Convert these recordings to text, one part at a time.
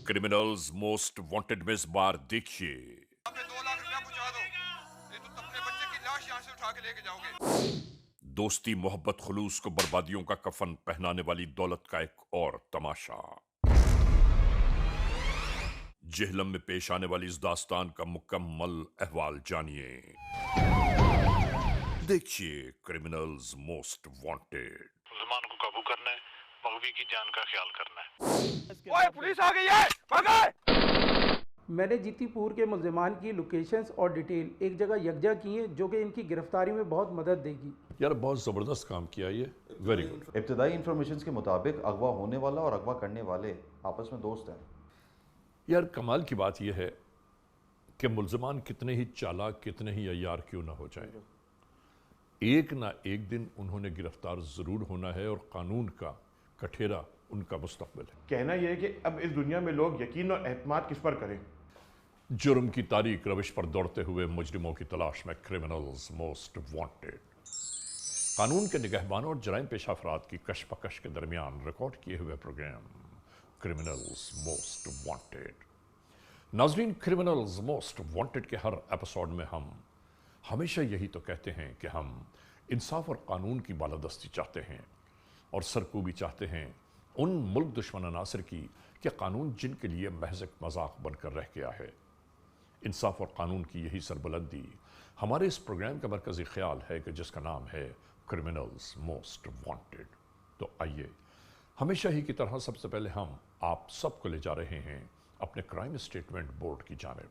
Criminals most wanted में इस बार देखिए आपने 2 लाख रुपया पहुंचा दो, नहीं तो अपने बच्चे की लाश यहाँ से उठा के लेके जाओगे। दोस्ती मोहब्बत खुलूस को बर्बादियों का कफन पहनाने वाली दौलत का एक और तमाशा। जेहलम में पेश आने वाली इस दास्तान का मुकम्मल अहवाल जानिए। देखिए क्रिमिनल्स मोस्ट वांटेड। मुसलमान को काबू करना है, मगवी की जान का ख्याल करना है। ओए पुलिस आ गई है, भागो! मैंने जीतीपुर के मुल्ज़िमान की लोकेशंस और डिटेल एक जगह यकजा की हैं जो कि इनकी गिरफ्तारी में बहुत मदद देगी। यार बहुत जबरदस्त काम किया ये, वेरी गुड। इब्तदाई इंफॉर्मेशन के मुताबिक अगवा होने वाला और अगवा करने वाले आपस में दोस्त हैं। यार कमाल की बात यह है कि मुल्ज़िमान कितने ही चालाक कितने ही अय्यार क्यों ना हो जाए, एक ना एक दिन उन्होंने गिरफ्तार जरूर होना है और कानून का कठेरा उनका मुस्तकबिल है। कहना यह है कि अब इस दुनिया में लोग यकीन और एतमाद किस पर करें। जुर्म की तारीख रविश पर दौड़ते हुए मुजरिमों की तलाश में क्रिमिनल्स मोस्ट वांटेड। कानून के निगहबानों और जराइम पेश अफराद की कशमकश के दरमियान रिकॉर्ड किए हुए प्रोग्राम क्रिमिनल्स मोस्ट वांटेड। नाजरीन, क्रिमिनल्स मोस्ट वांटेड के हर एपिसोड में हम हमेशा यही तो कहते हैं कि हम इंसाफ और कानून की बालादस्ती चाहते हैं और सरकूबी चाहते हैं उन मुल्क दुश्मन अनासर की कि कानून जिनके लिए महज एक मजाक बनकर रह गया है। इंसाफ और कानून की यही सरबलंदी हमारे इस प्रोग्राम का मरकजी ख्याल है कि जिसका नाम है क्रिमिनल्स मोस्ट वांटेड। तो आइए हमेशा ही की तरह सबसे पहले हम आप सबको ले जा रहे हैं अपने क्राइम स्टेटमेंट बोर्ड की जानिब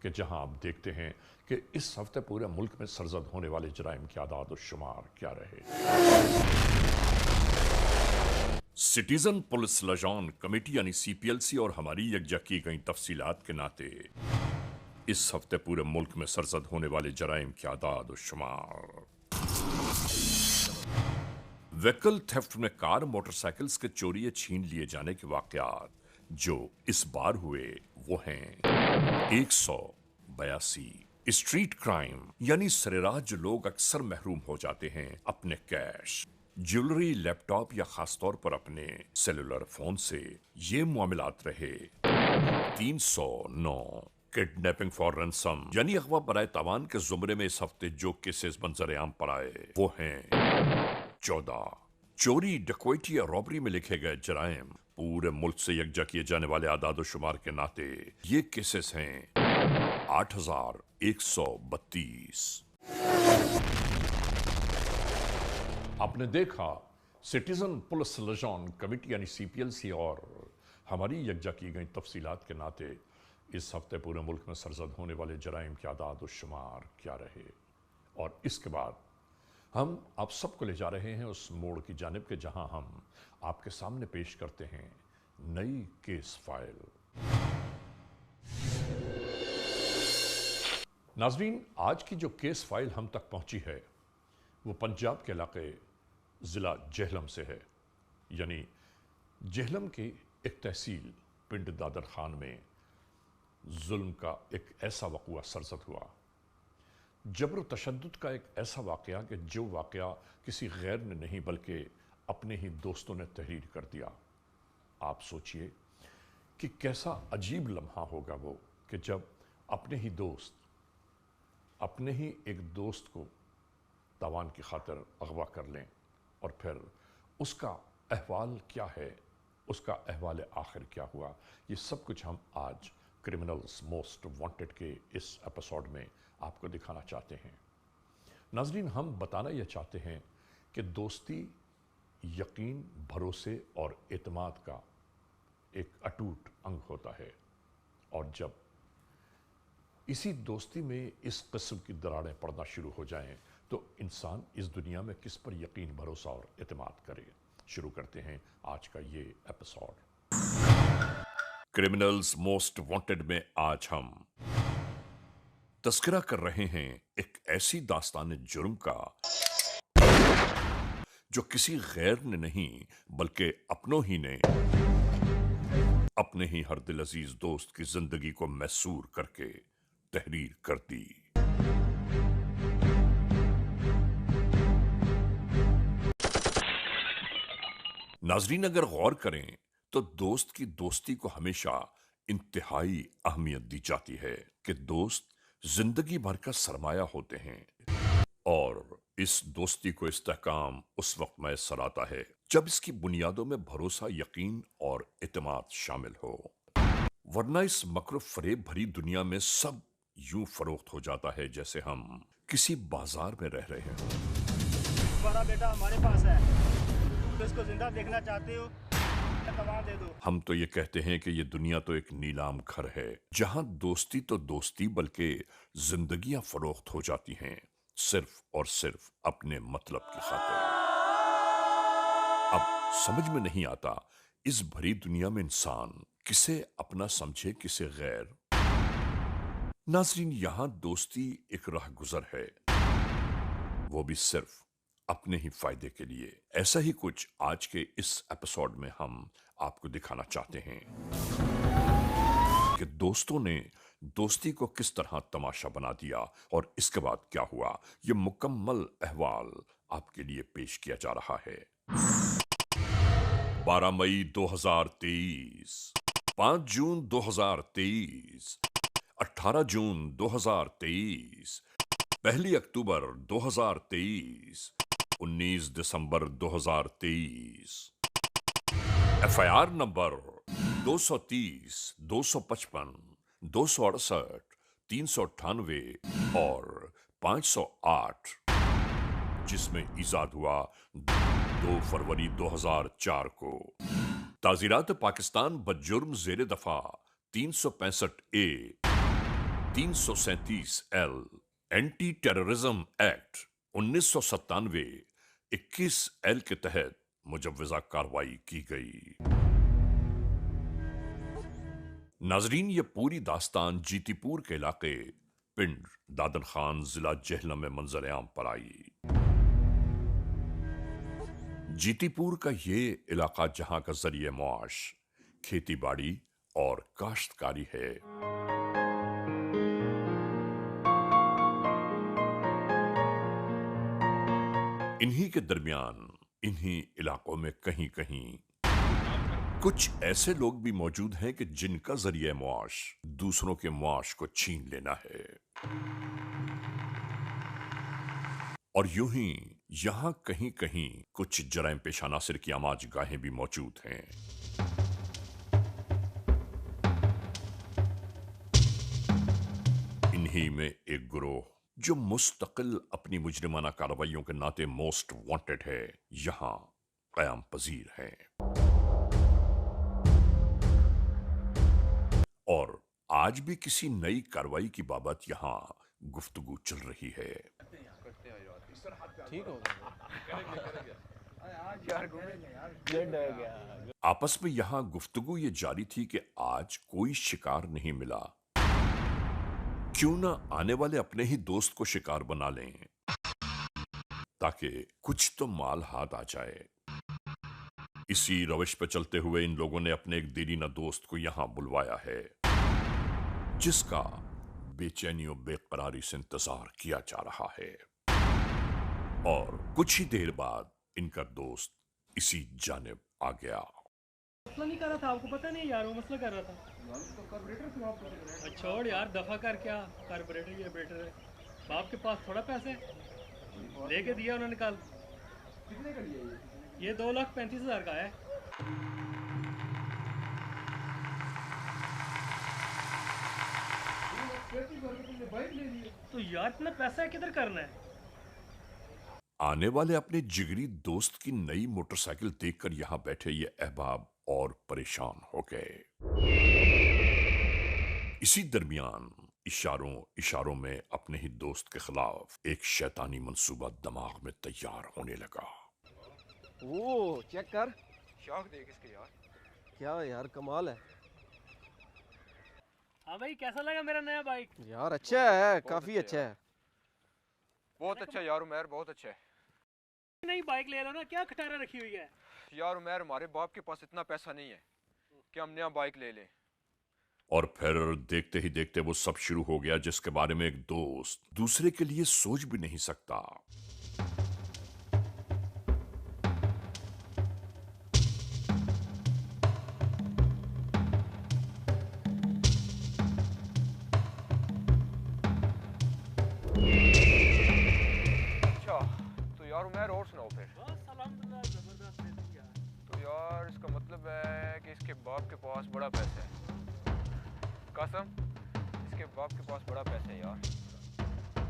कि जहां आप देखते हैं कि इस हफ्ते पूरे मुल्क में सरजद होने वाले जराइम के आदाद और शुमार क्या रहे। सिटीजन पुलिस लजान कमेटी यानी CPLC और हमारी यकजा की गई तफसीलात के नाते इस हफ्ते पूरे मुल्क में सरजद होने वाले जराइम के आदाद और शुमार। व्हीकल थेफ्ट में कार मोटरसाइकिल्स के चोरी या छीन लिए जाने के वाकयात जो इस बार हुए वो हैं 182। स्ट्रीट क्राइम यानी सरेराह जो लोग अक्सर महरूम हो जाते हैं अपने कैश, ज्वेलरी, लैपटॉप या खासतौर पर अपने सेलुलर फोन से, ये मामलात रहे 309। किडनैपिंग फॉर रैंसम यानी अगवा बराए तावान के जुमरे में इस हफ्ते जो केसेस मंजर आम पर आए वो हैं 14। चोरी, डकैती या रॉबरी में लिखे गए जराइम पूरे मुल्क से यकजा किए जाने वाले आदाद शुमार के नाते ये केसेस हैं 8132। आपने देखा सिटीजन पुलिस लजान कमेटी यानी CPLC और हमारी यकजा की गई तफसीलात के नाते इस हफ्ते पूरे मुल्क में सरजद होने वाले जराइम के आदाद शुमार क्या रहे। और इसके बाद हम आप सबको ले जा रहे हैं उस मोड़ की जानिब के जहां हम आपके सामने पेश करते हैं नई केस फाइल। नाजरीन, आज की जो केस फाइल हम तक पहुंची है वो पंजाब के इलाके ज़िला जेहलम से है। यानी जेहलम की एक तहसील पिंड दादर खान में जुल्म का एक ऐसा वक़ुआ सरजद हुआ, जबर तशद्दुद का एक ऐसा वाक़या कि जो वाक़या किसी गैर ने नहीं बल्कि अपने ही दोस्तों ने तहरीर कर दिया। आप सोचिए कि कैसा अजीब लम्हा होगा वो कि जब अपने ही दोस्त अपने ही एक दोस्त को तावान की खातिर अगवा कर लें और फिर उसका अहवाल क्या है, उसका अहवाल आखिर क्या हुआ, ये सब कुछ हम आज क्रिमिनल्स मोस्ट वांटेड के इस एपिसोड में आपको दिखाना चाहते हैं। नाजरीन, हम बताना यह चाहते हैं कि दोस्ती यकीन, भरोसे और एतमाद का एक अटूट अंग होता है और जब इसी दोस्ती में इस किस्म की दरारें पड़ना शुरू हो जाएं तो इंसान इस दुनिया में किस पर यकीन, भरोसा और एतमाद करे। शुरू करते हैं आज का ये एपिसोड। क्रिमिनल्स मोस्ट वांटेड में आज हम तस्करा कर रहे हैं एक ऐसी दास्तान जुर्म का जो किसी गैर ने नहीं बल्कि अपनों ही ने अपने ही हर दिल अजीज दोस्त की जिंदगी को मैसूर करके तहरीर कर दी। नाजरीन, अगर गौर करें तो दोस्त की दोस्ती को हमेशा इंतहाई अहमियत दी जाती है कि दोस्त जिंदगी भर का सरमाया होते हैं और इस दोस्ती को इस्तेहकाम उस वक्त मैसर आता है जब इसकी बुनियादों में भरोसा, यकीन और इत्मीनान शामिल हो, वरना इस मकर फरेब भरी दुनिया में सब यूं फरोख्त हो जाता है जैसे हम किसी बाजार में रह रहे हों। बड़ा बेटा हमारे पास है, तो इसको जिंदा देखना चाहते हो तमाम दे दो। हम तो ये कहते हैं कि ये दुनिया तो एक नीलाम घर है जहां दोस्ती तो दोस्ती बल्कि जिंदगियां फरोख्त हो जाती हैं सिर्फ और सिर्फ अपने मतलब की खातिर। अब समझ में नहीं आता इस भरी दुनिया में इंसान किसे अपना समझे किसे गैर। नाज़रीन, यहां दोस्ती एक राह गुजर है, वो भी सिर्फ अपने ही फायदे के लिए। ऐसा ही कुछ आज के इस एपिसोड में हम आपको दिखाना चाहते हैं कि दोस्तों ने दोस्ती को किस तरह तमाशा बना दिया और इसके बाद क्या हुआ। यह मुकम्मल अहवाल आपके लिए पेश किया जा रहा है। 12 मई 2023, 5 जून 2023, 18 जून 2023, 1 अक्टूबर 2023, 19 दिसंबर 2023। एफआईआर नंबर 230, 255, 268, 398 और 508, जिसमें इजाद हुआ 2 फरवरी 2004 को। ताज़ीरात पाकिस्तान बजुर्म ज़ेर दफा 365A, 337L, anti terrorism act 1997, 21L के तहत मुजव्वज़ा कार्रवाई की गई। नाजरीन, ये पूरी दास्तान जीतीपुर के इलाके पिंड दादन खान जिला जेहलम में मंजर आम पर आई। जीतीपुर का ये इलाका जहां का जरिए मुआश खेती बाड़ी और काश्तकारी है। इन्हीं के दरमियान इन्हीं इलाकों में कहीं कहीं कुछ ऐसे लोग भी मौजूद हैं कि जिनका जरिए मुआश दूसरों के मुआश को छीन लेना है। और यूं ही यहां कहीं कहीं कुछ जराइम पेशा नासिर की आमाज गाहें भी मौजूद हैं। इन्हीं में एक गिरोह जो मुस्तकिल अपनी मुजरिमाना कार्रवाइयों के नाते मोस्ट वांटेड है, यहां कयाम पजीर है। और आज भी किसी नई कार्रवाई की बाबत यहां गुफ्तगू चल रही है। आपस में यहां गुफ्तगू ये जारी थी कि आज कोई शिकार नहीं मिला, क्यों ना आने वाले अपने ही दोस्त को शिकार बना लें ताकि कुछ तो माल हाथ आ जाए। इसी रविश पर चलते हुए इन लोगों ने अपने एक देरीना दोस्त को यहां बुलवाया है, जिसका बेचैनी और बेकरारी से इंतजार किया जा रहा है। और कुछ ही देर बाद इनका दोस्त इसी जानिब आ गया। मसला नहीं कर रहा था, आपको पता नहीं यार, वो मसला कर रहा था। छोड़ यार, दफा कर। क्या कार्बोरेटर ये कार्बोरेटर है, बाप के पास थोड़ा पैसे लेके दिया उन्होंने कल। कितने का लिया ये 2,35,000 का है। तो यार इतना पैसा किधर करना है। आने वाले अपने जिगरी दोस्त की नई मोटरसाइकिल देखकर यहां बैठे ये अहबाब और परेशान हो गए। इसी दरमियान इशारों इशारों में अपने ही दोस्त के खिलाफ एक शैतानी मंसूबा दिमाग में तैयार होने लगा। ओ चेक कर, शाख देख इसके यार। क्या यार कमाल है हाँ भाई, कैसा लगा मेरा नया बाइक? यार, अच्छा है, काफी अच्छा है। बहुत अच्छा यार उमैर, बहुत अच्छा है। नई बाइक ले लो ना, क्या खटारा रखी हुई है यार उमैर, हमारे बाप के पास इतना पैसा नहीं है कि हम नया बाइक ले लें। और फिर देखते ही देखते वो सब शुरू हो गया जिसके बारे में एक दोस्त दूसरे के लिए सोच भी नहीं सकता। यार मैं और सुनाओ फिर। बस अल्हम्दुलिल्लाह जबरदस्त है यार। तो यार इसका मतलब है कि इसके बाप के पास बड़ा पैसा है। कसम, इसके बाप के पास बड़ा पैसा है यार,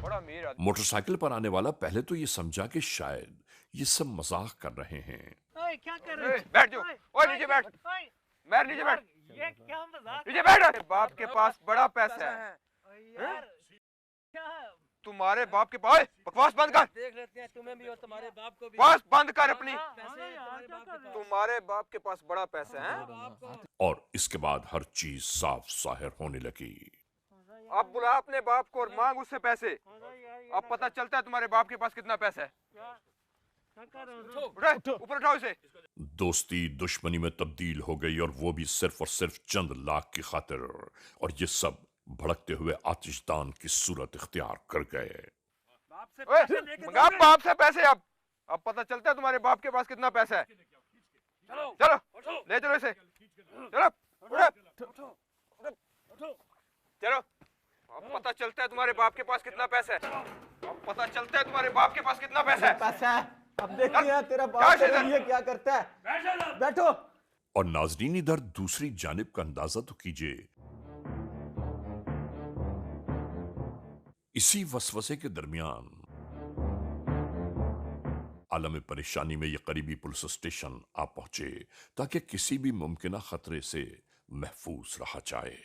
बड़ा अमीर आदमी। मोटरसाइकिल पर आने वाला पहले तो ये समझा कि शायद ये सब मजाक कर रहे हैं। ओए क्या कर रहे हो? बैठ जाओ, ओए नीचे बैठ, ओए, मैं नीचे बैठ, ये क्या मजाक? नीचे बैठ। बाप के पास बड़ा पैसा है। यार क्या तुम्हारे बाप के पास, बकवास बंद कर, देख लेते हैं तुम्हें भी और तुम्हारे बाप को भी। बकवास बंद कर अपनी। पैसे तुम्हारे बाप के पास। तुम्हारे बाप के पास बड़ा पैसा है। और इसके बाद हर चीज साफ जाहिर होने लगी। अब बुला अपने बाप को और मांग उससे पैसे। अब पता चलता है तुम्हारे बाप के पास कितना पैसा है। उठो, ऊपर उठाओ इसे। दोस्ती दुश्मनी में तब्दील हो गई और वो भी सिर्फ और सिर्फ चंद लाख की खातिर। और ये सब भड़कते हुए आतिशदान की सूरत इख्तियार कर गए। मंगा बाप से पैसे। अब पता चलता है तुम्हारे बाप के पास कितना पैसा है। चलो ले चलो इसे, चलो चलो। अब पता चलता है तुम्हारे बाप के पास कितना पैसा है। अब पता चलता है तुम्हारे बाप के पास कितना पैसा है। पैसा है, अब देखते हैं तेरा बाप तेरे लिए क्या करता है। बैठो। और नाजरीन इधर दूसरी जानिब का अंदाजा तो कीजिए। इसी वसवसे के दरमियान आलम परेशानी में ये करीबी पुलिस स्टेशन आ पहुंचे ताकि किसी भी मुमकिन खतरे से महफूज रहा जाए।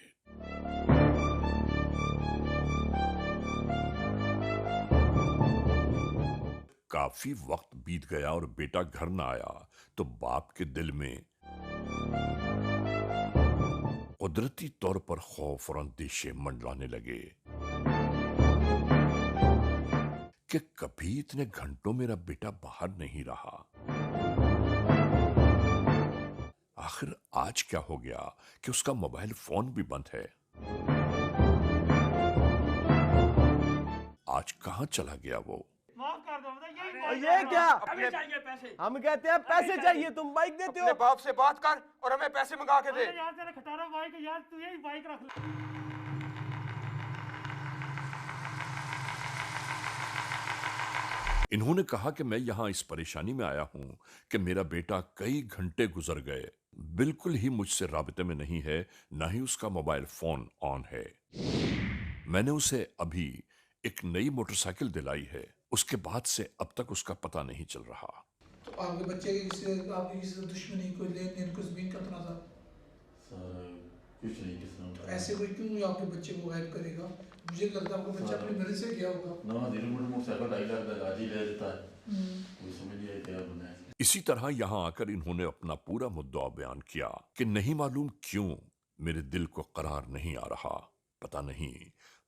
काफी वक्त बीत गया और बेटा घर न आया तो बाप के दिल में कुदरती तौर पर खौफ और अंदेशे मंडलाने लगे कि कभी इतने घंटों मेरा बेटा बाहर नहीं रहा। आखिर आज क्या हो गया कि उसका मोबाइल फोन भी बंद है। आज कहां चला गया वो? माफ कर दो, ये क्या? हमें चाहिए पैसे। हम कहते हैं पैसे चाहिए, तुम बाइक देते अपने हो। बाप से बात कर और हमें पैसे मंगा के दे। यार तेरा खटारा बाइक है यार, तू यही बाइक रख ले। इन्होंने कहा कि मैं यहां इस परेशानी में आया हूं कि मेरा बेटा कई घंटे गुजर गए, बिल्कुल ही मुझसे राबते में नहीं है, ना ही उसका मोबाइल फोन ऑन है। मैंने उसे अभी एक नई मोटरसाइकिल दिलाई है, उसके बाद से अब तक उसका पता नहीं चल रहा। तो आपके बच्चे से आपकी किसी से दुश्मनी कोई लेन देन कुछ भी करना था कुछ नहीं किसान तो ऐसे कोई क्यों आपके बच्चे को गायब करेगा? मुझे लगता है आपका बच्चा अपनी मर्जी से गया होगा ना। दिल मुड़ मोटरसाइकिल ढाई लाख का गाजी ले देता है, कोई समझ नहीं आया क्या बना है। इसी तरह यहां आकर इन्होंने अपना पूरा मुद्दा बयान किया कि नहीं मालूम क्यों मेरे दिल को करार नहीं आ रहा। पता नहीं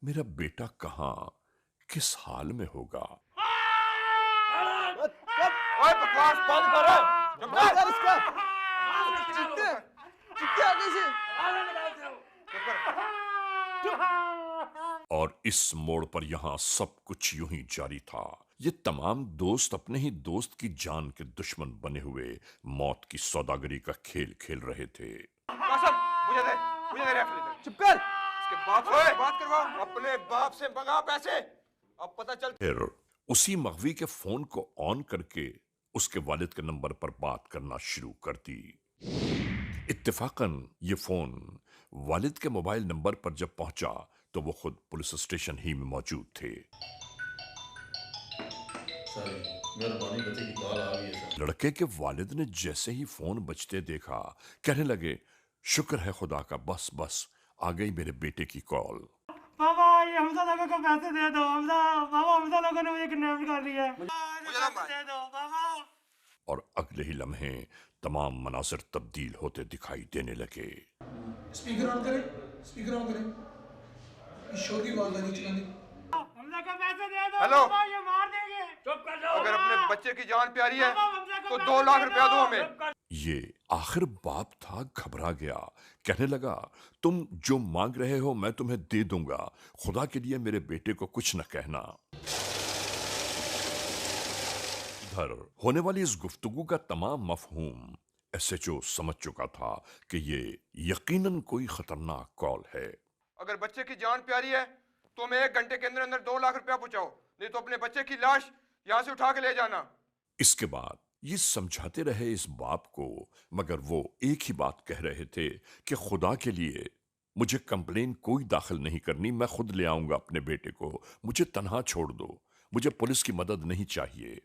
मेरा बेटा कहां किस हाल में होगा। ओए बकवास बंद करो, चुप कर। इसका चित्ते आगे से। और इस मोड़ पर यहां सब कुछ यूं ही जारी था। ये तमाम दोस्त अपने ही दोस्त की जान के दुश्मन बने हुए मौत की सौदागरी का खेल खेल रहे थे। कसम, मुझे दे रेफरी दे। चुप कर। इसके बाप से बात करवाओ, अपने बाप से मंगा पैसे। अब पता चल। फिर उसी मगवी के फोन को ऑन करके उसके वालिद के नंबर पर बात करना शुरू कर दी। इत्तेफाकन ये फोन वालिद के मोबाइल नंबर पर जब पहुंचा तो वो खुद पुलिस स्टेशन ही में मौजूद थे। मेहरबानी, बच्चे की कॉल आ गई है सर। लड़के के वालिद ने जैसे ही फोन बजते देखा कहने लगे, शुक्र है खुदा का, बस बस आ गई मेरे बेटे की कॉल। बाबा ये हमजा लोगों को पैसे दे दो। हमजा लोगों ने मुझे किडनैप कर लिया है। दे दो बाबा। और अगले ही लम्हे तमाम मनासिर तब्दील होते दिखाई देने लगे। स्पीकर ऑन करें, स्पीकर ऑन करें, शोर की आवाज आनी चाहिए। हमजा को पैसे दे दो। हेलो। बाबा ये मार देंगे। चुप कर जाओ। अगर अपने बच्चे की जान प्यारी है हमजा को तो पैसे 2 लाख दे रुपया दो हमें। ये आखिर बाप था, घबरा गया, कहने लगा, तुम जो मांग रहे हो मैं तुम्हें दे दूंगा, खुदा के लिए मेरे बेटे को कुछ न कहना। इधर होने वाली इस गुफ्तगू का तमाम मफहूम एसएचओ समझ चुका था कि ये यकीनन कोई खतरनाक कॉल है। अगर बच्चे की जान प्यारी है तो हमें 1 घंटे के अंदर अंदर 2 लाख रुपया पहुंचाओ, नहीं तो अपने बच्चे की लाश यहाँ से उठा के ले जाना। اس کے بعد یہ سمجھاتے رہے اس باپ کو، مگر وہ ایک ہی بات کہہ رہے تھے کہ خدا کے لیے مجھے کمپلین کوئی داخل نہیں کرنی، میں خود لے آؤں گا اپنے بیٹے کو، مجھے تنہا چھوڑ دو، مجھے پولیس کی مدد نہیں چاہیے۔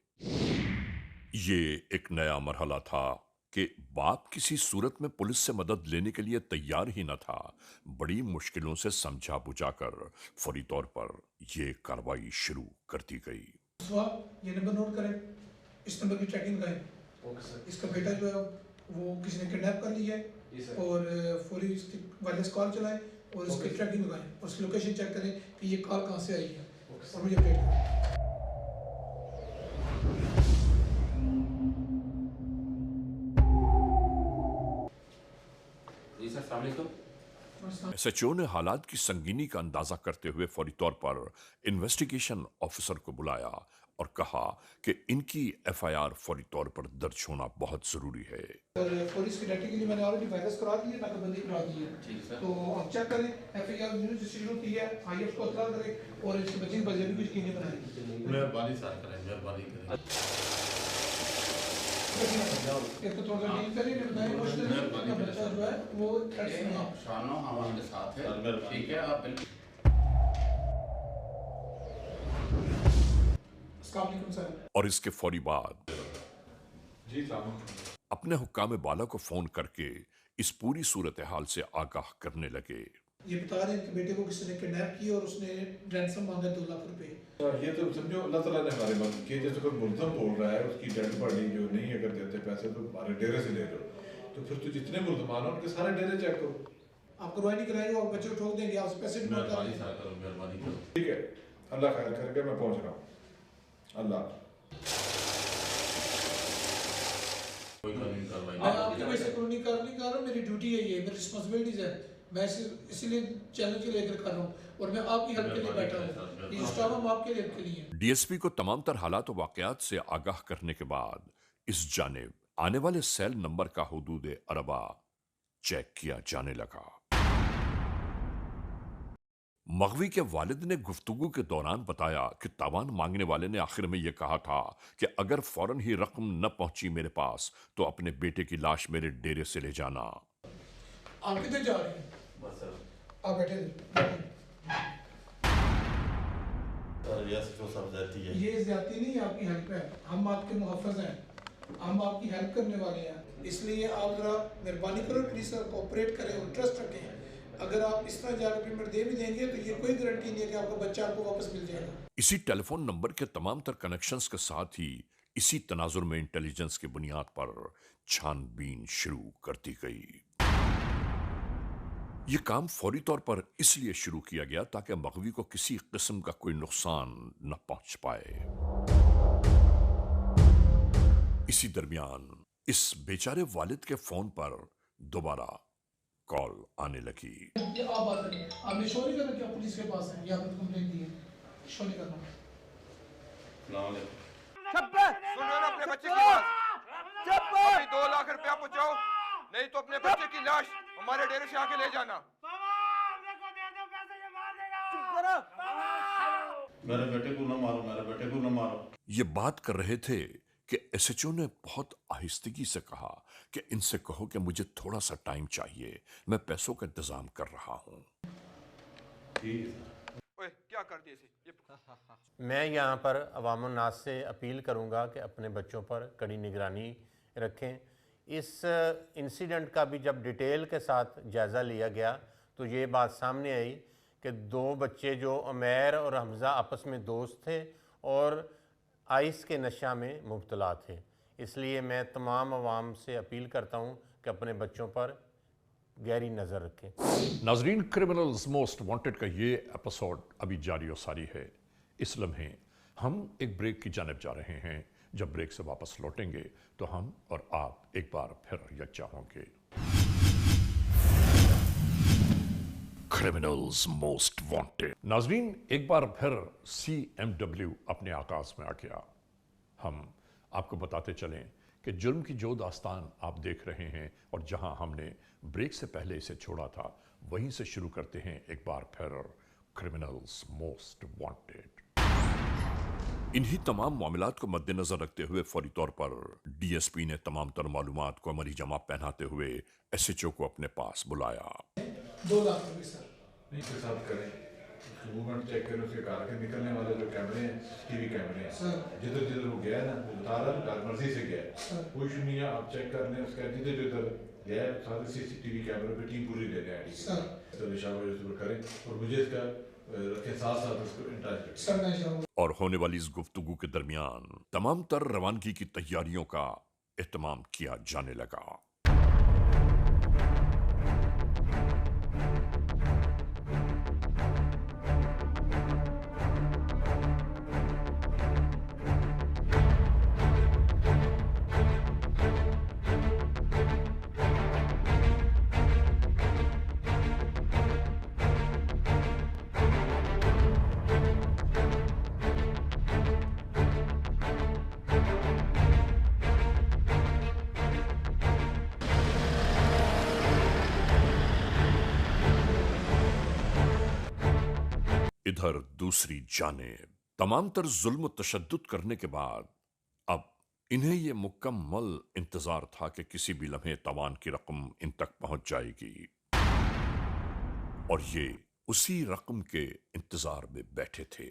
یہ ایک نیا مرحلہ تھا کہ باپ کسی صورت میں پولیس سے مدد لینے کے لیے تیار ہی نہ تھا۔ بڑی مشکلوں سے سمجھا بجھا کر فوری طور پر یہ کارروائی شروع کر دی گئی۔ یہ نمبر نوٹ کریں، اس نمبر کی ٹریکنگ کریں۔ اس کا بیٹا جو ہے وہ کسی نے کڈنیپ کر لیا ہے اور فوری اس کی وائرلیس کال چلائیں اور اس کی ٹریکنگ لگائیں اور اس کی لوکیشن چیک کریں کہ یہ کال کہاں سے آئی ہے اور مجھے اپڈیٹ کریں۔ ایس ایچ او نے حالات کی سنگینی کا اندازہ کرتے ہوئے فوری طور پر انویسٹیگیشن آفیسر کو بلایا اور کہا کہ ان کی ایف آئی آر فوری طور پر درج ہونا بہت ضروری ہے۔ اور پولیس کی ڈیٹا کے لیے میں نے آلریڈی وائرس کرا دی ہے، ناکہ بندی کرا دی ہے، تو آپ چیک کریں ایف آئی آر رجسٹریشن ہوتی ہے، آئی ایف کو اطلاع کریں اور اس کے بچے کی بجے بھی کچھ یقینی بنائیں۔ مہربانی ساتھ کریں، مہربانی کریں۔ ایک تو تھوڑا سا ڈیل کریں، میں بتائیں کہ بچہ جو ہے وہ تھریٹس میں ہے۔ شانو ہمارے ساتھ ہے، ٹھیک ہے، آپ بالکل۔ السلام علیکم سر۔ اور اس کے فوری بعد اپنے حکام بالا کو فون کر کے اس پوری صورتحال سے آگاہ کرنے لگے۔ یہ بتا رہے ہیں کہ بیٹے کو کسی نے کڈنیپ کیا اور اس نے رینسم مانگا 2 لاکھ روپے۔ یہ تو سمجھو اللہ تعالیٰ نے ہمارے مدد کی، جیسے کوئی ملزم بول رہا ہے اس کی ڈیڈ باڈی جو نہیں اگر دیتے پیسے تو ہمارے ڈیرے سے لے لو، تو پھر تو جتنے ملزمان ہیں ان کے سارے ڈیرے چیک کرو۔ آپ کارروائی نہیں کرائیں گے، آپ بچے کو ٹھوک دیں گے، آپ سے پیسے ڈیمانڈ کریں گے۔ مہربانی کرو، مہربانی کرو۔ ٹھیک ہے، اللہ خیر کر کے میں پہنچ رہا ہوں۔ اللہ کوئی قانونی کارروائی میں آپ کی وجہ سے قانونی کارروائی نہیں کر رہا ہوں، میری ڈیوٹی ہے، یہ میری رسپانسبلٹیز ہے، میں اسی لیے چیلنج لے کر کر رہا ہوں اور میں آپ کی ہیلپ کے لیے بیٹھا ہوں، یہ اسٹاف ہم آپ کے ہیلپ کے لیے ہیں۔ ڈی ایس پی کو تمام تر حالات و واقعات سے آگاہ کرنے کے بعد اس جانب آنے والے سیل نمبر کا حدود اربع چیک کیا جانے لگا۔ مغوی کے والد نے گفتگو کے دوران بتایا کہ تاوان مانگنے والے نے آخر میں یہ کہا تھا کہ اگر فوراً ہی رقم نہ پہنچی میرے پاس تو اپنے بیٹے کی لاش میرے ڈیرے سے لے جانا۔ آپ کدھر جا رہے ہیں؟ آپ بیٹھے یہ زیادتی نہیں، آپ کی ہیلپ ہے، ہم آپ کے محافظ ہیں، ہم آپ کی ہیلپ کرنے والے ہیں، اس لیے آپ ذرا مہربانی کرو پلیز سر کوآپریٹ کریں اور ٹرسٹ رکھیں۔ اگر آپ اس طرح جا کے پیمنٹ دے بھی دیں گے تو یہ کوئی گارنٹی نہیں ہے کہ آپ کا بچہ آپ کو واپس مل جائے گا۔ اسی ٹیلی فون نمبر کے تمام تر کنیکشنز کے ساتھ ہی اسی تناظر میں انٹیلیجنس کی بنیاد پر چھان بین شروع کر دی گئی۔ یہ کام فوری طور پر اس لیے شروع کیا گیا تاکہ مغوی کو کسی قسم کا کوئی نقصان نہ پہنچ پائے۔ اسی درمیان اس بیچارے والد کے فون پر دوبارہ کال آنے لگی۔ یہ آپ بات کریں، آپ نے شو نہیں کرنا کہ آپ پولیس کے پاس ہیں یا آپ نے کمپلین دی ہے، شو نہیں کرنا۔ السلام علیکم۔ سن رہے نا اپنے بچے کی بات، ابھی 2 لاکھ روپیہ پہنچاؤ، نہیں تو اپنے بچے کی لاش ہمارے ڈیرے سے آ کے لے جانا۔ میرے بیٹے کو نہ مارو، میرے بیٹے کو نہ مارو۔ یہ بات کر رہے تھے کہ ایس ایچ او نے بہت آہستگی سے کہا کہ ان سے کہو کہ مجھے تھوڑا سا ٹائم چاہیے، میں پیسوں کا انتظام کر رہا ہوں۔ کیا کر دیے اسے؟ میں یہاں پر عوام الناس سے اپیل کروں گا کہ اپنے بچوں پر کڑی نگرانی رکھیں۔ اس انسیڈنٹ کا بھی جب ڈیٹیل کے ساتھ جائزہ لیا گیا تو یہ بات سامنے آئی کہ 2 بچے جو عمیر اور حمزہ آپس میں دوست تھے اور آئس کے نشہ میں مبتلا تھے۔ اس لیے میں تمام عوام سے اپیل کرتا ہوں کہ اپنے بچوں پر گہری نظر رکھیں۔ ناظرین، کرمنلز موسٹ وانٹڈ کا یہ ایپیسوڈ ابھی جاری و ساری ہے۔ اس لمحے ہم ایک بریک کی جانب جا رہے ہیں۔ جب بریک سے واپس لوٹیں گے تو ہم اور آپ ایک بار پھر یکجا ہوں گے۔ Criminals most wanted. ناظرین، ایک بار پھر CMW اپنے آغاز میں آ گیا۔ ہم آپ کو بتاتے چلیں کہ جرم کی جو داستان آپ دیکھ رہے ہیں اور جہاں ہم نے بریک سے پہلے اسے چھوڑا تھا وہیں سے شروع کرتے ہیں ایک بار پھر کرمنلز موسٹ وانٹڈ۔ इन्हीं तमाम मामलात को मद्देनजर रखते हुए फौरी तौर पर डीएसपी ने तमाम तर मालूमात को अमली जमा पहनाते हुए एसएचओ को अपने पास बुलाया। 2 लाख रुपए सर नहीं के साथ करें, मूवमेंट चेक करें, उसके कार के निकलने वाले जो कैमरे हैं, टीवी कैमरे हैं, जिधर जिधर वो गया ना, वो बता रहा है मर्जी से गया है, कोई इशू नहीं है, आप चेक कर लें, उसका जिधर जिधर गया है सारे सीसीटीवी कैमरे पे टीम पूरी ले लें आईडी तो निशान करें और मुझे इसका रखें साथ साथ उसको इंटरेस्ट। और होने वाली इस गुफ्तगू के दरमियान तमाम तर रवानगी की तैयारियों का एहतमाम किया जाने लगा। इधर दूसरी जानिब तमाम तर जुल्म तशद्दुद करने के बाद अब इन्हें यह मुकम्मल इंतजार था कि किसी भी लम्हे तवान की रकम इन तक पहुंच जाएगी और ये उसी रकम के इंतजार में बैठे थे।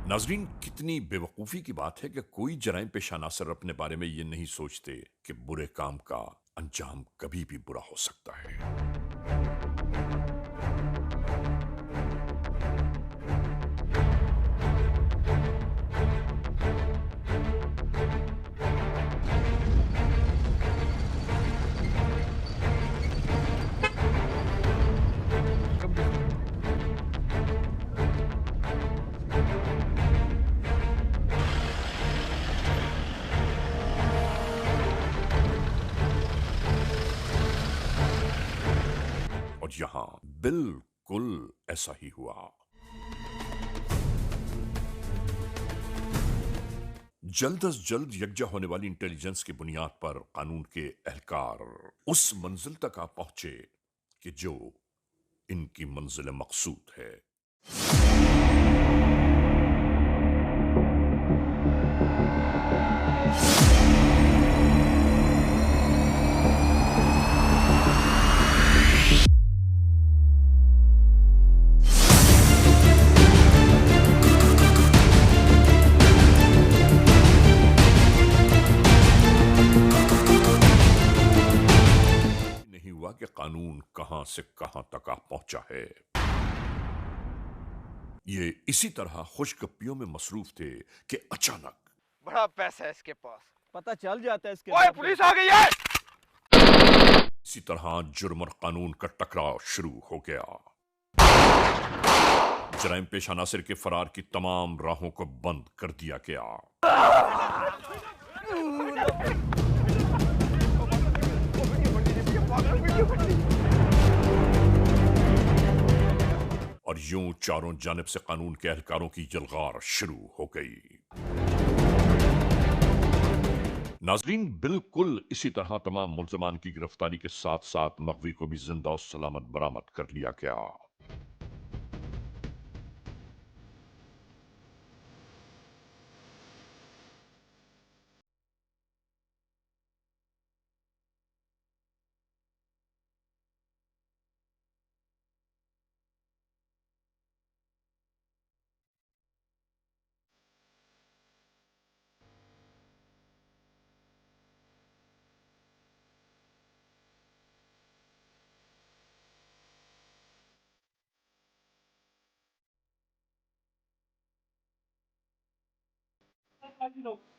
नाजरीन, कितनी बेवकूफी की बात है कि कोई जराइम पेशा नासर अपने बारे में ये नहीं सोचते कि बुरे काम का अंजाम कभी भी बुरा हो सकता है। यहां बिल्कुल ऐसा ही हुआ। जल्द अज जल्द यकजा होने वाली इंटेलिजेंस की बुनियाद पर कानून के एहलकार उस मंजिल तक आ पहुंचे कि जो इनकी मंजिल मकसूद है। कि कानून कहां से कहां तक आ पहुंचा है। ये इसी तरह खुशगप्पियों में मसरूफ थे कि अचानक बड़ा पैसा है इसके पास, पता चल जाता है इसके। ओए पुलिस आ गई है। इसी तरह जुर्म और कानून का टकराव शुरू हो गया। जराइम पेशा नासिर के फरार की तमाम राहों को बंद कर दिया गया। और यूं चारों जानिब से कानून के एहलकारों की जलगार शुरू हो गई। नाजरीन, बिल्कुल इसी तरह तमाम मुल्ज़मान की गिरफ्तारी के साथ साथ मगवी को भी जिंदा और सलामत बरामद कर लिया गया।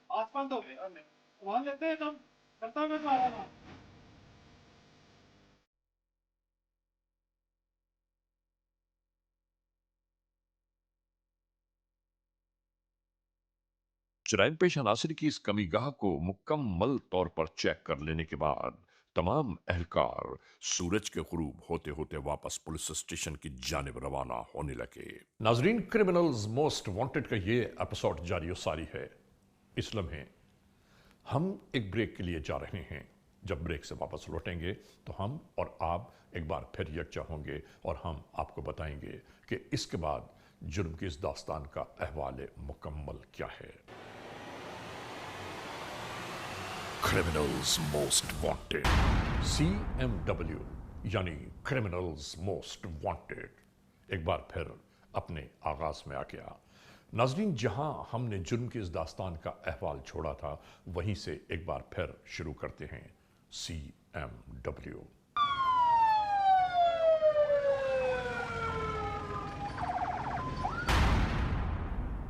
आसमान तो वहां लेते हैं हम करता हुआ तो आया ना। जराइम पेशा नासिर की इस कमीगाह को मुकम्मल तौर पर चेक कर लेने के बाद तमाम एहलकार सूरज के गुरूब होते होते वापस पुलिस स्टेशन की जानिब रवाना होने लगे। नाजरीन, क्रिमिनल्स मोस्ट वांटेड का ये एपिसोड जारी सारी है। इस लम्हे हम एक ब्रेक के लिए जा रहे हैं। जब ब्रेक से वापस लौटेंगे तो हम और आप एक बार फिर यकजा होंगे और हम आपको बताएंगे कि इसके बाद जुर्म की इस दास्तान का अहवाल मुकम्मल क्या है। क्रिमिनल्स मोस्ट वांटेड, CMW यानी क्रिमिनल्स मोस्ट वांटेड एक बार फिर अपने आगाज में आ गया। नाजरीन, जहां हमने जुर्म की इस दास्तान का अहवाल छोड़ा था वहीं से एक बार फिर शुरू करते हैं। CMW।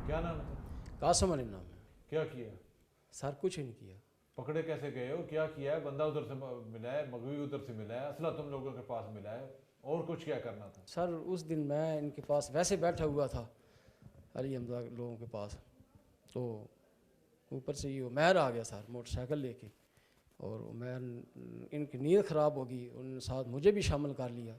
क्या नाम है? कासम अली नाम है। क्या किया? सर कुछ नहीं किया। पकड़े कैसे गए हो? क्या किया है? बंदा उधर से मिला है, मगवी उधर से मिला है, असला तुम लोगों के पास मिला है, और कुछ क्या करना था? सर उस दिन मैं इनके पास वैसे बैठा हुआ था अली हमजा लोगों के पास, तो ऊपर से ये उमैर आ गया सर मोटरसाइकिल लेके, और उमैर इनकी नीयत ख़राब होगी, उन साथ मुझे भी शामिल कर लिया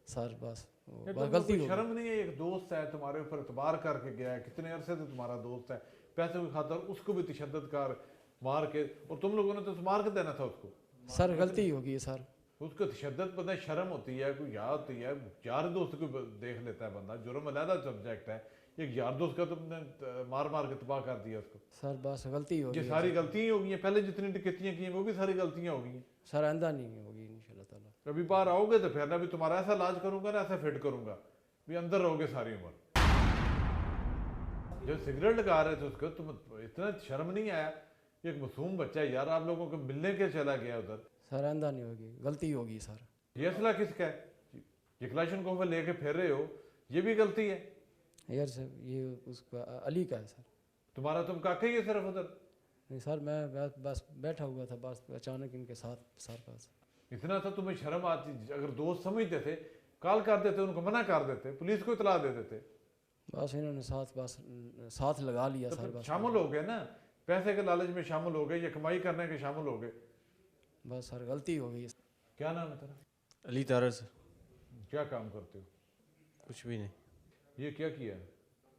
सर। बस गलती हो गई। शर्म नहीं है? एक दोस्त है तुम्हारे ऊपर एतबार करके गया है, कितने अरसे से तुम्हारा दोस्त है, पैसे की खातर उसको भी तशद्दुद कर मार के, और तुम लोगों ने तो मार के देना था उसको। सर गलती होगी सर। उसको तशद्दुद पता है, शर्म होती है, कोई याद होती है, यार दोस्त को देख लेता है बंदा, जुर्म अलहदा सब्जेक्ट है, एक यार दोस्त का तुमने मार मार के तबाह कर दिया उसको। सर बस गलती हो गई। ये सारी गलतियां हो गई हैं, पहले जितनी डकैतियां की हैं वो भी सारी गलतियां हो गई हैं। सर आइंदा नहीं होगी इंशाल्लाह ताला। कभी बाहर आओगे तो फिर ना भी तुम्हारा ऐसा इलाज करूंगा ना, ऐसा फिट करूंगा भी अंदर रहोगे सारी उम्र। जो सिगरेट लगा रहे थे उसको तुम इतना शर्म नहीं आया? एक मासूम बच्चा है यार, आप लोगों को मिलने के चला गया उधर। सर आइंदा नहीं होगी, गलती होगी सर। ये असला किसका है? ये क्लाशन को लेके फिर रहे हो, ये भी गलती है यार सर। ये उसका अली का है सर। तुम्हारा, तुम काका ही है सिर्फ उधर? नहीं सर, मैं बस बैठा हुआ था, बस अचानक इनके साथ सर पास। इतना तो तुम्हें शर्म आती, अगर दोस्त समझते थे कॉल कर देते, उनको मना कर देते, पुलिस को इतला दे देते। बस इन्होंने साथ लगा लिया तो सर। बस शामिल हो गए ना, पैसे के लालच में शामिल हो गए, ये कमाई करने के शामिल हो गए। बस सर गलती हो गई। क्या नाम है तेरा? अली तारर सर। क्या काम करते हो? कुछ भी नहीं। ये क्या किया है?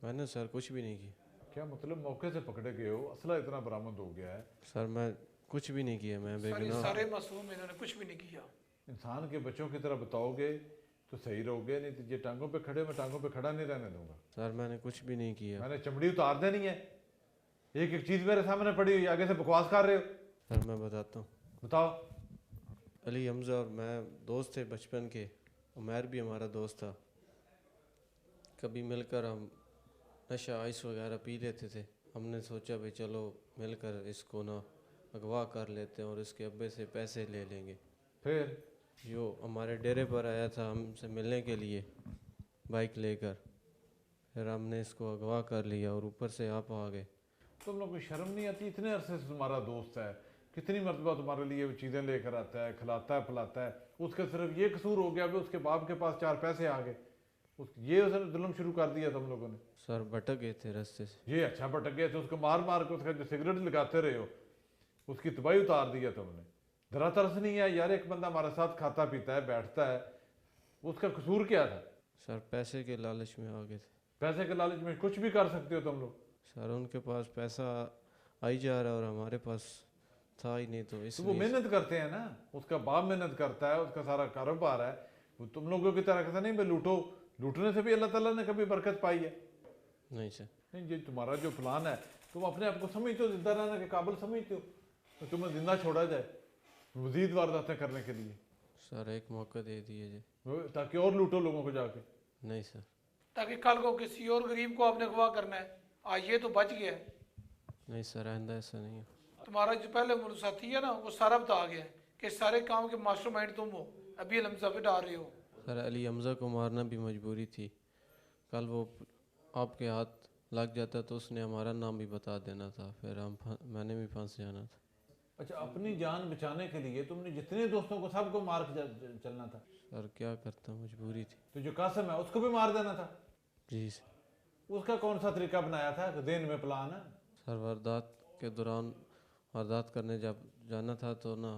मैंने सर कुछ भी नहीं किया। क्या मतलब? मौके से पकड़े गए हो, असला इतना बरामद हो गया है? सर मैं कुछ भी नहीं किया, मैं बेगुनाह। सारे मासूम, इन्होंने कुछ भी नहीं किया। इंसान के बच्चों की तरह बताओगे तो सही रहोगे, नहीं तो ये टांगों पे खड़े, मैं टांगों पे खड़ा नहीं रहने दूंगा। सर मैंने कुछ भी नहीं किया। मैंने चमड़ी उतार देनी है, एक एक चीज मेरे सामने पड़ी हुई, आगे से बकवास कर रहे हो। सर मैं बताता हूँ। बताओ। अली हमजा और मैं दोस्त थे बचपन के, उमैर भी हमारा दोस्त था। कभी मिलकर हम नशा आइस वगैरह पी लेते थे। हमने सोचा भाई चलो मिलकर इसको ना अगवा कर लेते हैं और इसके अब्बे से पैसे ले लेंगे। फिर जो हमारे डेरे पर आया था हमसे मिलने के लिए बाइक लेकर, फिर हमने इसको अगवा कर लिया और ऊपर से आप आ गए। तुम लोग को शर्म नहीं आती? इतने अरसे से तुम्हारा दोस्त है, कितनी मरतबा तुम्हारे लिए वो चीज़ें लेकर आता है, खिलाता है पिलाता है, उसका सिर्फ ये कसूर हो गया कि उसके बाप के पास 4 पैसे आ गए, ये उसने जुल्म शुरू कर दिया तुम लोगों ने। सर भटक गए थे रास्ते से। ये अच्छा भटक गए थे, उसको मार मार के उसका जो सिगरेट लगाते रहे हो उसकी तबाही उतार दिया तुमने। जरा तरस नहीं है यार, एक बंदा हमारे साथ खाता पीता है, बैठता है, उसका कसूर क्या था? सर पैसे के लालच में आ गए थे। पैसे के लालच में कुछ भी कर सकते हो तुम लोग। सर उनके पास पैसा आई जा रहा है और हमारे पास था ही नहीं, तो इसलिए वो मेहनत करते हैं ना, उसका बाप मेहनत करता है, उसका सारा कारोबार है, वो तुम लोगों की तरह का नहीं भाई लूटो, लूटने से भी अल्लाह ताला ने कभी बरकत पाई है? नहीं सर। नहीं, ये तुम्हारा जो प्लान है, तुम अपने आप को समझते हो जिंदा रहने के काबिल समझते हो, तो तुम्हें जिंदा छोड़ा जाए मजीद वारदातें करने के लिए? सर एक मौका दे दीजिए ताकि और लूटो लोगों को जाके। नहीं सर। ताकि कल को किसी और गरीब को आपने अगवा करना है, आज ये तो बच गया है। नहीं सर आइंदा ऐसा नहीं है। तुम्हारा जो पहले साथी है ना, वो सारा बता गया है कि सारे काम के मास्टरमाइंड तुम हो, अभी हमजा पे डाल रहे हो। सर अली हमजा को मारना भी मजबूरी थी, कल वो आपके हाथ लग जाता तो उसने हमारा नाम भी बता देना था, फिर मैंने भी फंस जाना था। अच्छा, अपनी जान बचाने के लिए तुमने जितने दोस्तों को सबको मार के चलना था? सर क्या करता, मजबूरी थी। तो जो कासिम है उसको भी मार देना था? जी सर। उसका कौन सा तरीका बनाया था दिन में प्लान है? सर वारदात के दौरान वारदात करने जब जाना था तो ना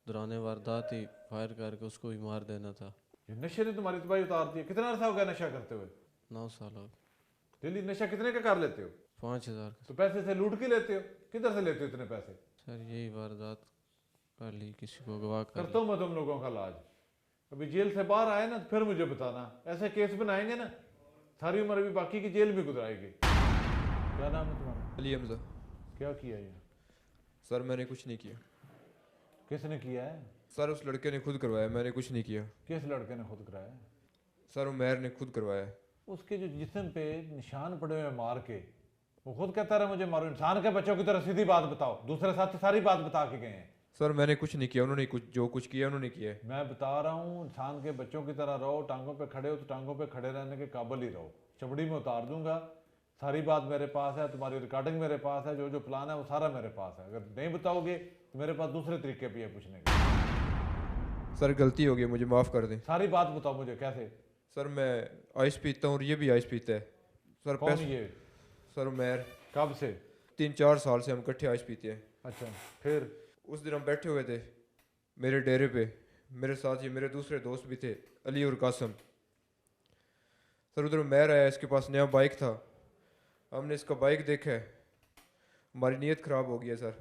दौरान वारदात ही फायर करके उसको भी मार देना था। नशे ने तुम्हारी तबाही उतार दी। कितना अर्सा हो गया नशा करते हुए? 9 साल हो गए। डेली नशा कितने का कर लेते हो? 5000 का। तो पैसे से लूट के लेते हो? किधर से लेते हो इतने पैसे? सर यही वारदात कर ली, किसी को गवाह करता हूँ मैं तुम लोगों का इलाज। अभी जेल से बाहर आए ना तो फिर मुझे बताना, ऐसे केस बनाएंगे ना सारी उम्र अभी बाकी की जेल में गुजराएगी। क्या नाम है तुम्हारा? अली हमजा। क्या किया ये? सर मैंने कुछ नहीं किया। किसने किया है? सर उस लड़के ने खुद करवाया, मैंने कुछ नहीं किया। किस लड़के ने खुद कराया? सर उमैर ने खुद करवाया। उसके जो जिस्म पे निशान पड़े हुए मार के, वो खुद कहता रहा मुझे मारो। इंसान के बच्चों की तरह सीधी बात बताओ, दूसरे साथ सारी बात बता के गए हैं। सर मैंने कुछ नहीं किया, उन्होंने जो कुछ किया उन्होंने किया है। मैं बता रहा हूँ, इंसान के बच्चों की तरह रहो, टांगों पे खड़े हो तो टांगों पे खड़े रहने के काबिल ही रहो। चमड़ी में उतार दूंगा, सारी बात मेरे पास है, तुम्हारी रिकॉर्डिंग मेरे पास है, जो जो प्लान है वो सारा मेरे पास है। अगर नहीं बताओगे तो मेरे पास दूसरे तरीके भी है पूछने के। सर गलती हो गई, मुझे माफ़ कर दें। सारी बात बताओ मुझे, कैसे? सर मैं आइस पीता हूँ और ये भी आइस पीता है। सर कौन ये? सर उमैर। कब से? 3-4 साल से हम इकट्ठे आइस पीते हैं। अच्छा, फिर? उस दिन हम बैठे हुए थे मेरे डेरे पे, मेरे साथ ये मेरे दूसरे दोस्त भी थे, अली और कासम। सर उधर उमैर आया, इसके पास नया बाइक था। हमने इसका बाइक देखा है, हमारी नीयत ख़राब हो गई है सर।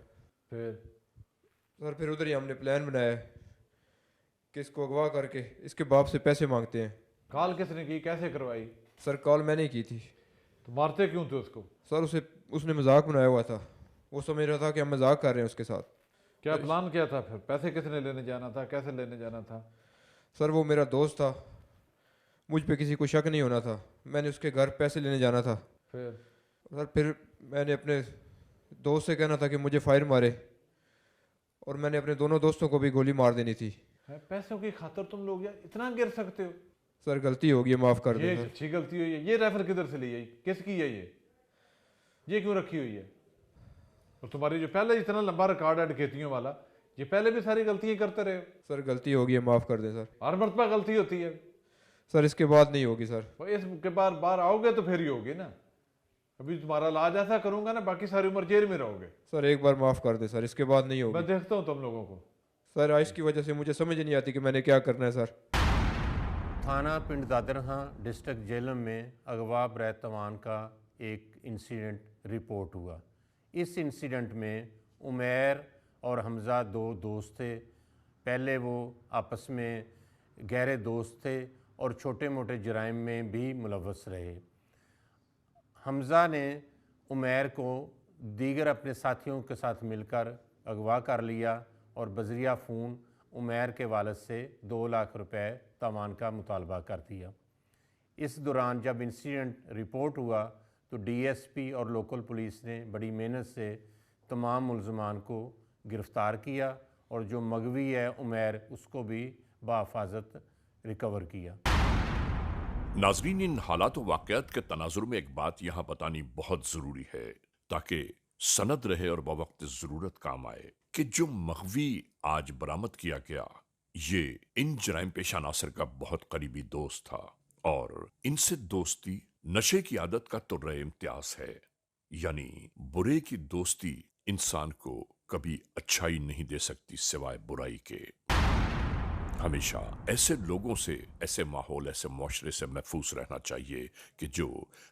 फिर उधर ही हमने प्लान बनाया कि इसको अगवा करके इसके बाप से पैसे मांगते हैं। कॉल किसने की, कैसे करवाई? सर कॉल मैंने की थी। तो मारते क्यों थे उसको? सर उसने मजाक बनाया हुआ था, वो समझ रहा था कि हम मजाक कर रहे हैं उसके साथ। क्या प्लान क्या था फिर? पैसे किसने लेने जाना था, कैसे लेने जाना था? सर वो मेरा दोस्त था, मुझ पे किसी को शक नहीं होना था। मैंने उसके घर पैसे लेने जाना था। फिर मैंने अपने दोस्त से कहना था कि मुझे फायर मारे, और मैंने अपने दोनों दोस्तों को भी गोली मार देनी थी। पैसों की खातर तुम लोग यार इतना गिर सकते हो? सर गलती होगी, माफ़ कर ये दें। अच्छी गलती हुई है। ये रेफर किधर से ली है, किसकी है ये क्यों रखी हुई है? और तुम्हारी जो पहले इतना लंबा रिकॉर्ड है डकैतियों वाला, ये पहले भी सारी गलतियां करते रहे हो। सर गलती होगी, माफ़ कर दें सर। हर मरतबा गलती होती है सर, इसके बाद नहीं होगी सर। इसके बाद बाहर आओगे तो फिर ही होगी ना। अभी तुम्हारा इलाज ऐसा करूंगा ना, बाकी सारी उम्र जेल में रहोगे। सर एक बार माफ़ कर दें सर, इसके बाद नहीं होगी। मैं देखता हूँ तुम लोगों को। सर आइस की वजह से मुझे समझ नहीं आती कि मैंने क्या करना है सर। थाना पिंड दादरहां डिस्ट्रिक्ट जेलम में अगवा बरैत तवान का एक इंसिडेंट रिपोर्ट हुआ। इस इंसिडेंट में उमैर और हमज़ा दो दोस्त थे। पहले वो आपस में गहरे दोस्त थे और छोटे मोटे जराइम में भी मुलव्वस रहे। हमज़ा ने उमैर को दीगर अपने साथियों के साथ मिलकर अगवा कर लिया और बजरिया फ़ोन उमैर के वालिद से 2 लाख रुपए तावान का मुतालबा कर दिया। इस दौरान जब इंसिडेंट रिपोर्ट हुआ तो डीएसपी और लोकल पुलिस ने बड़ी मेहनत से तमाम मुलज़मान को गिरफ़्तार किया और जो मगवी है उमैर, उसको भी बाहिफाजत रिकवर किया। नाज़रीन, इन हालात व वाक़यात के तनाजुर में एक बात यहाँ बतानी बहुत ज़रूरी है ताकि सनद रहे और बवक्त ज़रूरत काम आए कि जो मगवी आज बरामद किया गया, ये इन जराइम पेशा नासिर का बहुत करीबी दोस्त था और इनसे दोस्ती नशे की आदत का तुर्रे इम्तियाज है। यानी बुरे की दोस्ती इंसान को कभी अच्छाई नहीं दे सकती सिवाय बुराई के। हमेशा ऐसे लोगों से, ऐसे माहौल, ऐसे मुआशरे से महफूज रहना चाहिए कि जो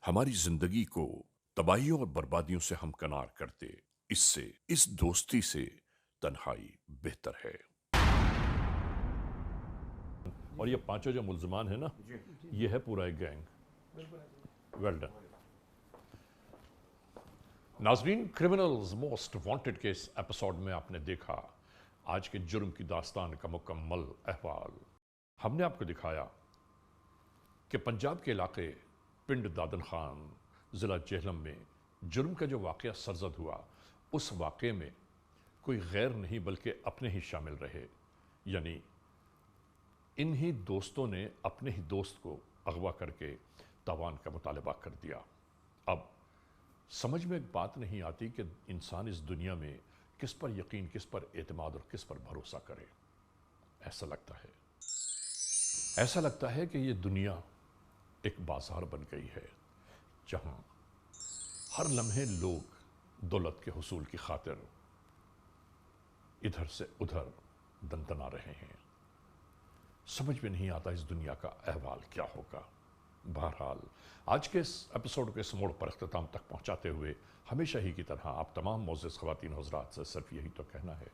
हमारी जिंदगी को तबाहियों और बर्बादियों से हमकनार करते। इससे, इस दोस्ती से तन्हाई बेहतर है। और ये पांचों जो मुल्ज़मान है ना, ये है पूरा एक गैंग। Well done. नाज़रीन, क्रिमिनल्स मोस्ट वांटेड के इस एपिसोड में आपने देखा आज के जुर्म की दास्तान का मुकम्मल अहवाल। हमने आपको दिखाया कि पंजाब के इलाके पिंड दादन खान, ज़िला जेहलम में जुर्म का जो वाक़या सरजद हुआ, उस वाक़े में कोई गैर नहीं बल्कि अपने ही शामिल रहे। यानी इन्हीं दोस्तों ने अपने ही दोस्त को अगवा करके तावान का मुतालबा कर दिया। अब समझ में एक बात नहीं आती कि इंसान इस दुनिया में किस पर यकीन, किस पर एतमाद और किस पर भरोसा करे। ऐसा लगता है कि ये दुनिया एक बाजार बन गई है जहां हर लम्हे लोग दौलत के हुसूल की खातिर इधर से उधर दंदना रहे हैं। समझ में नहीं आता इस दुनिया का अहवाल क्या होगा। बहरहाल आज के इस एपिसोड के इस मोड़ पर अख्ताम तक पहुंचाते हुए हमेशा ही की तरह आप तमाम मोअज़्ज़िज़ ख़वातीन और हज़रात से सिर्फ यही तो कहना है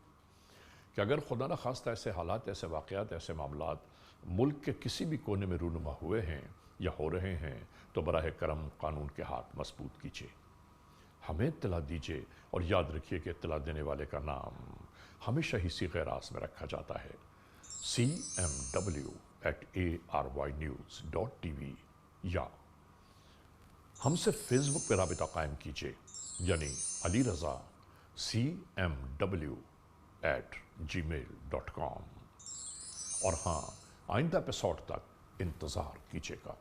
कि अगर खुदा न खास्ता ऐसे हालात, ऐसे वाक़यात, ऐसे मामलात मुल्क के किसी भी कोने में रूनुमा हुए हैं या हो रहे हैं तो बराह करम कानून के हाथ मजबूत कीजिए, हमें इत्तला दीजिए और याद रखिए कि इत्तला देने वाले का नाम हमेशा ही सीग़े रास में रखा जाता है, cmw@arYnews.tv, या हमसे फेसबुक पर राबिता कायम कीजिए, यानी अली रज़ा cmw@gmail.com। और हाँ, आइंदा एपिसोड तक इंतज़ार कीजिएगा।